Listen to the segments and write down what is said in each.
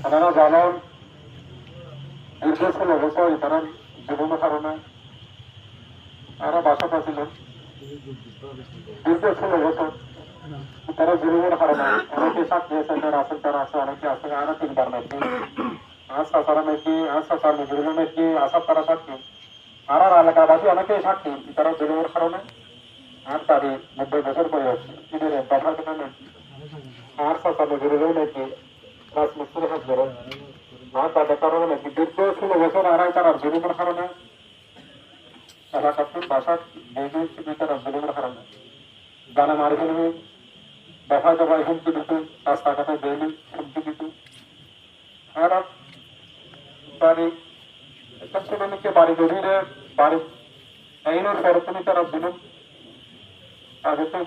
আপনারা জানেন দীর্ঘ 16 বছর তারা জীবনের কারণে আরো বাসা পাচ্ছিলেন দীর্ঘ 16 বছর তারা জীবনের কারণে অনেকে সাক্ষী আছে তারা আছেন তারা আছে অনেকে আছে আরো 3বার নাকি আশা তারা নাকি আশা তার জীবন নাকি আশা তারা সাক্ষী আর এলাকাবাসী অনেকেই সাক্ষী তারা জীবনের কারণে আর তারই 90 বছর পরে আছে ঈদের দেখার জন্য নাকি আর সকালে জীবন নাকি রাজমিস্ত্রি হাত ধরে আর তাদের কারণে নাকি দীর্ঘ 16 বছর আর তারা জীবনের কারণে এলাকার বাসার তারা জীবনের কারণে গানে মারি ফেলবে দেখা যাবাই হুমকি দিত রাস্তাঘাটে ডেইলি হুমকি দিত আর বাড়ি ছেলেকে বাড়ি গভীরে বাড়ি আইনের পরতনি তারা জুলুম আগে তো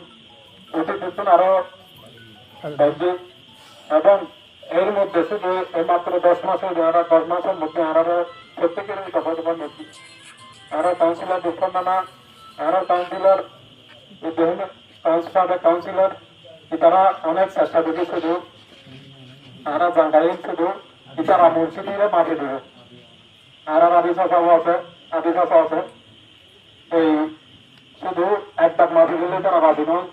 অতি দিচ্ছেন আরো এবং এর মধ্যে শুধু মাত্র 10 মাসের 10 মাসের মধ্যে আরো প্রত্যেকের কথা দেবার নথি আরো কাউন্সিলর দুঃখ নানা আরো কাউন্সিলর কাউন্সিলর তারা অনেক চেষ্টা দিবে শুধু আরো জায়গায় শুধু তারা মসজিদে মাঠে দেবে আর আদিশা আছে এই শুধু একটা মাঠে দিলে তারা রাজি নয়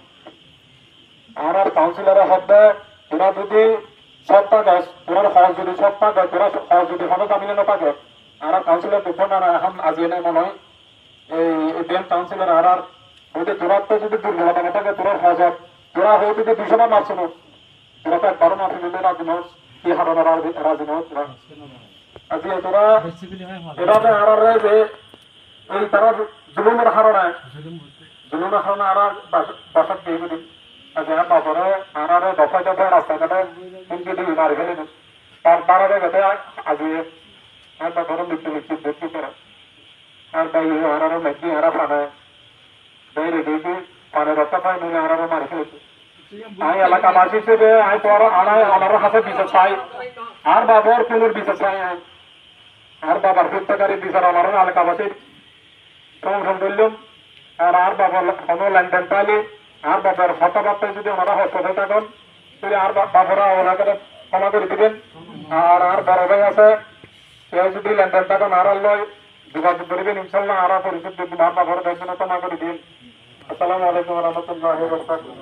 আর কাউন্সিলরের হচ্ছে তোরা যদি সত্তা গাছ তোরার হজ যদি সত্তা গাছ তোরা হজ যদি হবে কামিলে না পাকে আর কাউন্সিলর দুঃখ না এখন আজিয়ে নেই মনে হয় এই বেন কাউন্সিলর আর হইতে তোরা তো যদি দুর্বলতা না থাকে তোরা হজ তোরা হয়ে যদি 200 বার মারছো তোরা তো একবারও মাঠে দিলে রাজি নয় কি হারানো রাজি নয় তোরা আজিয়ে তোরা এভাবে আর যে এই তারা জুলুমের হারণে আর বাসার দিয়ে দিন বাপরে আর দফায় দফায় রাস্তাঘাটে হুমকি দিয়ে মারি ফেলে তারা গেছে আজিয়ে আর বাপরে মৃত্যু দেখতে করে আর তাই আর মেঘি আর পানে বেড়ে দিয়েছি পানে রক্ষা পাই নিলে আর মারি ফেলেছি আমি এলাকাবাসী হিসেবে আমি তো আমার হাতে বিচার চাই আর বাবার কোনোর বিচার চাই আর বাবার হত্যাকারী বিচার আমার এলাকাবাসীর সমর্থন করলাম আর বাবার কোনো লেনদেন পাইলে আর বাবার হতাবার্তায় যদি ওনারা হস্তক্ষেপ থাকেন তাহলে আর বাবারা ওনাকে ক্ষমা করে দিবেন আর বড় ভাই আছে কেউ যদি লেনদেন থাকেন আর লয় যোগাযোগ করিবেন ইনশাল্লাহ আর পরিশোধ দিবেন আর বাবার দায়িত্ব ক্ষমা করে দিন আসসালামু আলাইকুম রহমতুল্লাহ বরকাতুহু